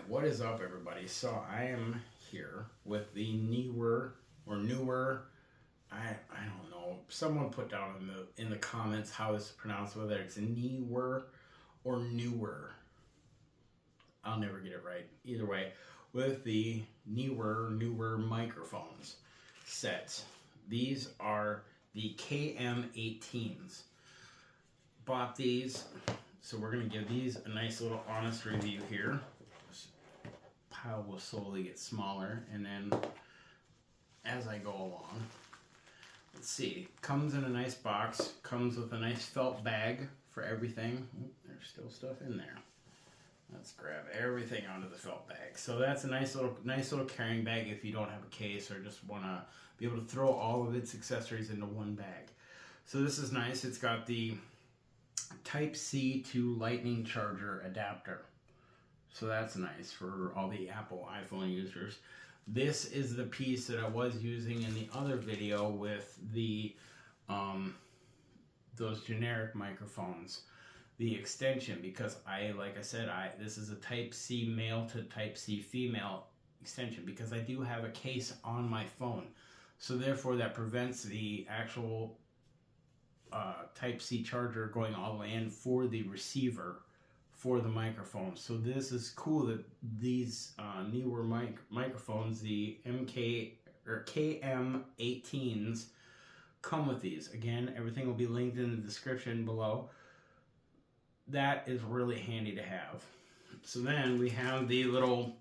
What is up, everybody? So I am here with the Neewer or Newer. I don't know. Someone put down in the comments how it's pronounced, whether it's Neewer or Newer. I'll never get it right. Either way, with the Newer microphones sets. These are the KM18s. Bought these, so we're gonna give these a nice little honest review here. Pile will slowly get smaller, and then as I go along, let's see, comes in a nice box, comes with a nice felt bag for everything. Ooh, there's still stuff in there. Let's grab everything out of the felt bag. So that's a nice little carrying bag if you don't have a case or just want to be able to throw all of its accessories into one bag. So this is nice. It's got the Type-C to Lightning charger adapter. So that's nice for all the Apple iPhone users. This is the piece that I was using in the other video with the those generic microphones, the extension, because like I said, this is a Type-C male to Type-C female extension because I do have a case on my phone. So therefore that prevents the actual Type-C charger going all the way in for the receiver for the microphone. So this is cool that these Neewer microphones, the KM18s, come with these. Again, everything will be linked in the description below. That is really handy to have. So then we have the little,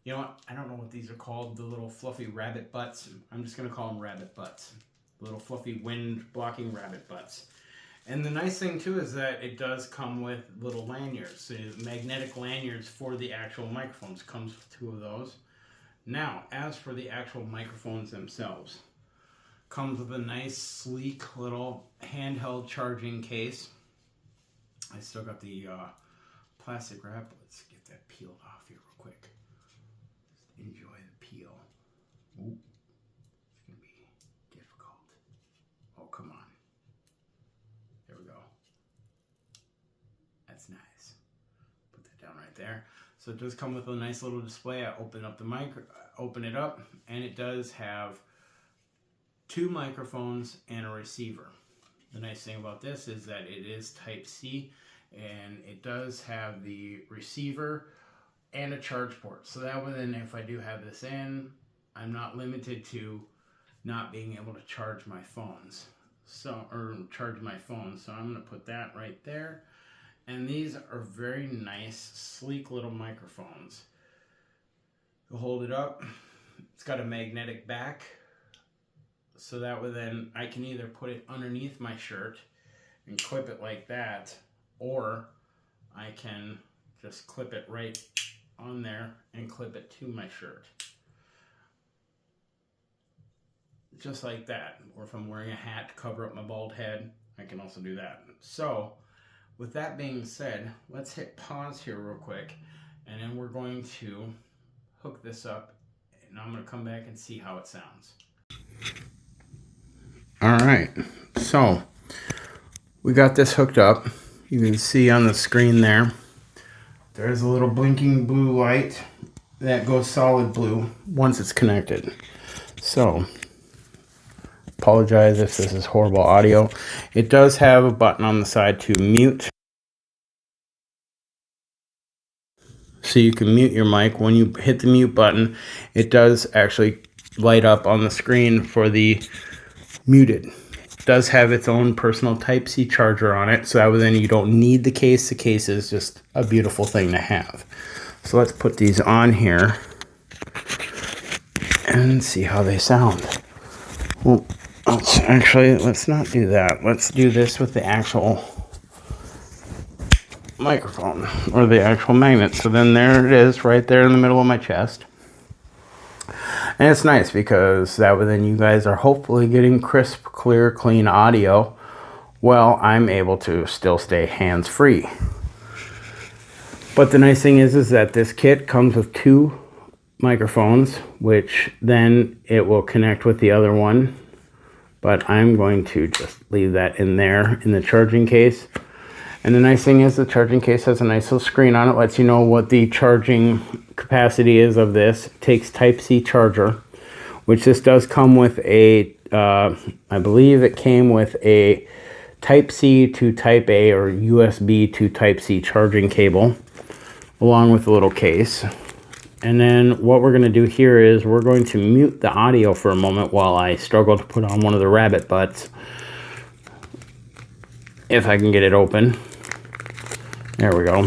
you know what, I don't know what these are called, the little fluffy rabbit butts. I'm just gonna call them rabbit butts. The little fluffy wind blocking rabbit butts. And the nice thing too is that it does come with little lanyards, so magnetic lanyards for the actual microphones. Comes with 2 of those. Now, as for the actual microphones themselves, comes with a nice sleek little handheld charging case. I still got the plastic wrap. Let's get that peeled off here real quick. Just enjoy the peel. Ooh, it's gonna be difficult. Oh, come on. There we go. That's nice. Put that down right there. So it does come with a nice little display. I open up the open it up, and it does have 2 microphones and a receiver. The nice thing about this is that it is Type-C, and it does have the receiver and a charge port. So that way, then, if I do have this in, I'm not limited to not being able to charge my phones. Or charge my phone. So I'm going to put that right there. And these are very nice, sleek little microphones. You'll hold it up. It's got a magnetic back. So that way then I can either put it underneath my shirt and clip it like that, or I can just clip it right on there and clip it to my shirt. Just like that. Or if I'm wearing a hat to cover up my bald head, I can also do that. So with that being said, let's hit pause here real quick, and then we're going to hook this up, and I'm going to come back and see how it sounds. All right, so we got this hooked up. You can see on the screen there's a little blinking blue light that goes solid blue once it's connected. So apologize if this is horrible audio. It does have a button on the side to mute. So you can mute your mic. When you hit the mute button, it does actually light up on the screen for the muted. It does have its own personal Type-C charger on it, so that way then you don't need the case. The case is just a beautiful thing to have. So let's put these on here and see how they sound. Well, let's not do that. Let's do this with the actual microphone, or the actual magnet. So then there it is, right there in the middle of my chest. And it's nice because that way then you guys are hopefully getting crisp, clear, clean audio. Well, I'm able to still stay hands-free. But the nice thing is that this kit comes with 2 microphones, which then it will connect with the other one. But I'm going to just leave that in there in the charging case. And the nice thing is the charging case has a nice little screen on it. Lets you know what the charging capacity is of this. It takes Type-C charger, which this does come with a, I believe it came with a Type-C to Type-A or USB to Type-C charging cable, along with a little case. And then what we're going to do here is we're going to mute the audio for a moment while I struggle to put on one of the rabbit butts. If I can get it open. There we go.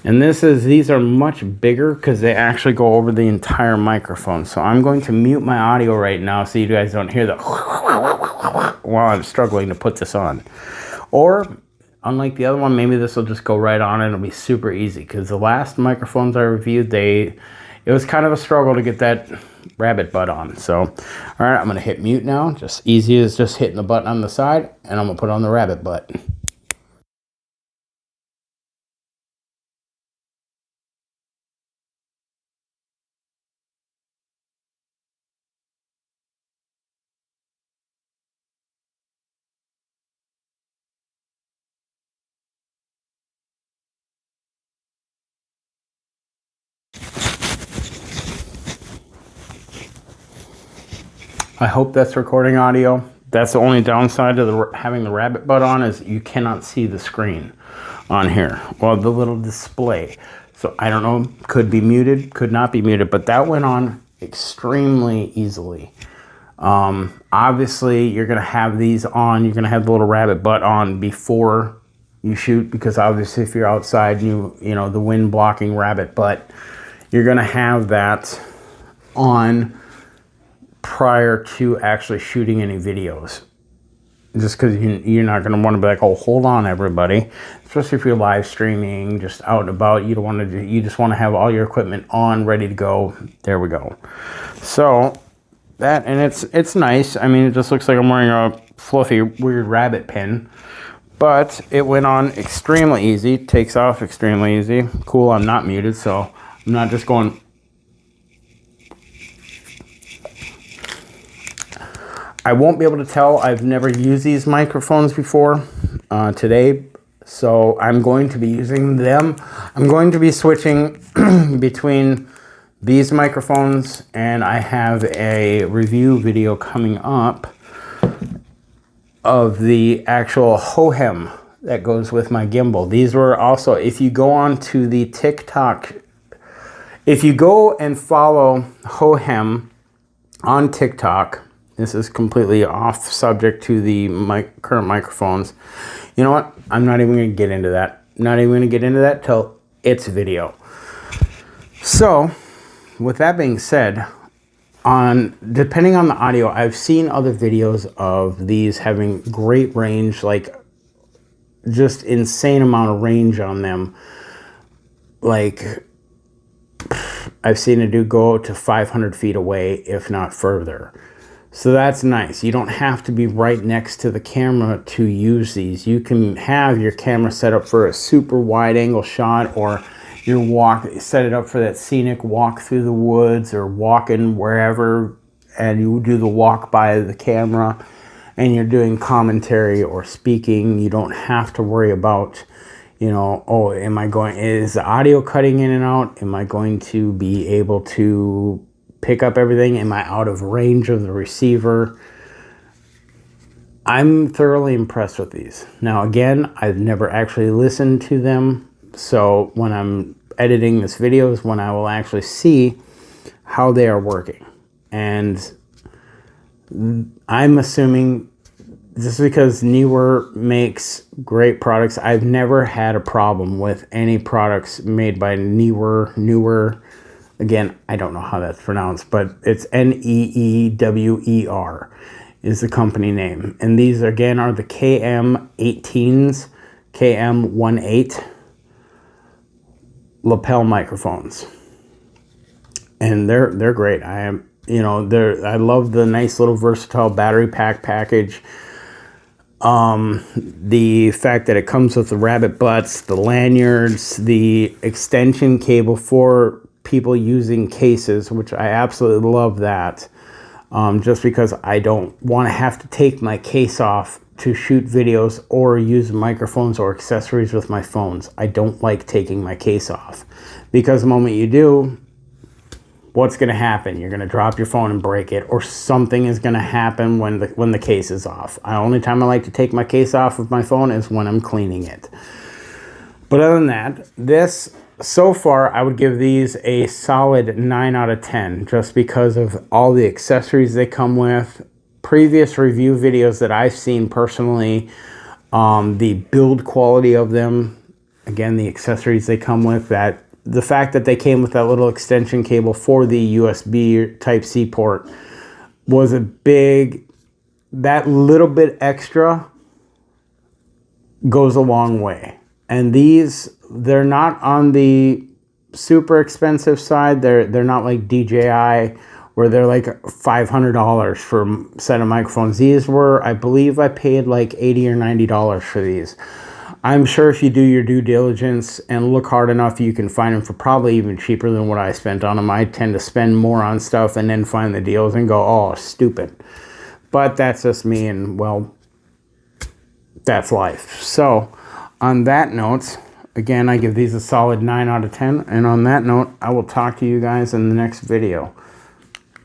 And these are much bigger because they actually go over the entire microphone. So I'm going to mute my audio right now so you guys don't hear the while I'm struggling to put this on. Or, unlike the other one, maybe this will just go right on and it'll be super easy. Because the last microphones I reviewed, it was kind of a struggle to get that rabbit butt on. So, alright, I'm going to hit mute now. Just easy as just hitting the button on the side. And I'm going to put on the rabbit butt. I hope that's recording audio. That's the only downside of having the rabbit butt on is you cannot see the screen on here. Well, the little display. So I don't know, could be muted, could not be muted, but that went on extremely easily. Obviously, you're going to have these on. You're going to have the little rabbit butt on before you shoot because obviously if you're outside, you know, the wind blocking rabbit butt, you're going to have that on prior to actually shooting any videos, just because you're not going to want to be like, oh, hold on everybody, especially if you're live streaming just out and about. You don't want to you just want to have all your equipment on, ready to go. There we go. So that, and it's nice. I mean, it just looks like I'm wearing a fluffy weird rabbit pin, but it went on extremely easy, takes off extremely easy. Cool, I'm not muted, so I'm not just going. I won't be able to tell. I've never used these microphones before today, so I'm going to be using them. I'm going to be switching between these microphones, and I have a review video coming up of the actual Hohem that goes with my gimbal. These were also, if you go on to the TikTok, if you go and follow Hohem on TikTok, this is completely off subject to the current microphones. You know what? I'm not even going to get into that. Not even going to get into that till it's video. So, with that being said, depending on the audio, I've seen other videos of these having great range, like just insane amount of range on them. Like, I've seen a dude go to 500 feet away, if not further. So that's nice. You don't have to be right next to the camera to use these. You can have your camera set up for a super wide angle shot, or set it up for that scenic walk through the woods or walking wherever, and you do the walk by the camera and you're doing commentary or speaking. You don't have to worry about, you know, oh, is the audio cutting in and out? Am I going to be able to pick up everything? Am I out of range of the receiver? I'm thoroughly impressed with these. Now, again, I've never actually listened to them, so when I'm editing this video is when I will actually see how they are working. And I'm assuming, just because Neewer makes great products, I've never had a problem with any products made by Neewer. Again, I don't know how that's pronounced, but it's Neewer is the company name. And these, again, are the KM18s, KM18 lapel microphones, and they're great. I love the nice little versatile battery pack package. The fact that it comes with the rabbit butts, the lanyards, the extension cable for people using cases, which I absolutely love that. Just because I don't want to have to take my case off to shoot videos or use microphones or accessories with my phones. I don't like taking my case off, because the moment you do, what's going to happen? You're going to drop your phone and break it, or something is going to happen when the case is off. The only time I like to take my case off of my phone is when I'm cleaning it. But other than that, so far, I would give these a solid 9 out of 10, just because of all the accessories they come with. Previous review videos that I've seen personally, the build quality of them, again, the accessories they come with, the fact that they came with that little extension cable for the USB Type-C port was that little bit extra goes a long way. And they're not on the super expensive side. They're not like DJI, where they're like $500 for a set of microphones. These were, I believe I paid like $80 or $90 for these. I'm sure if you do your due diligence and look hard enough, you can find them for probably even cheaper than what I spent on them. I tend to spend more on stuff and then find the deals and go, oh, stupid. But that's just me, and well, that's life. So on that note, again, I give these a solid 9 out of 10. And on that note, I will talk to you guys in the next video.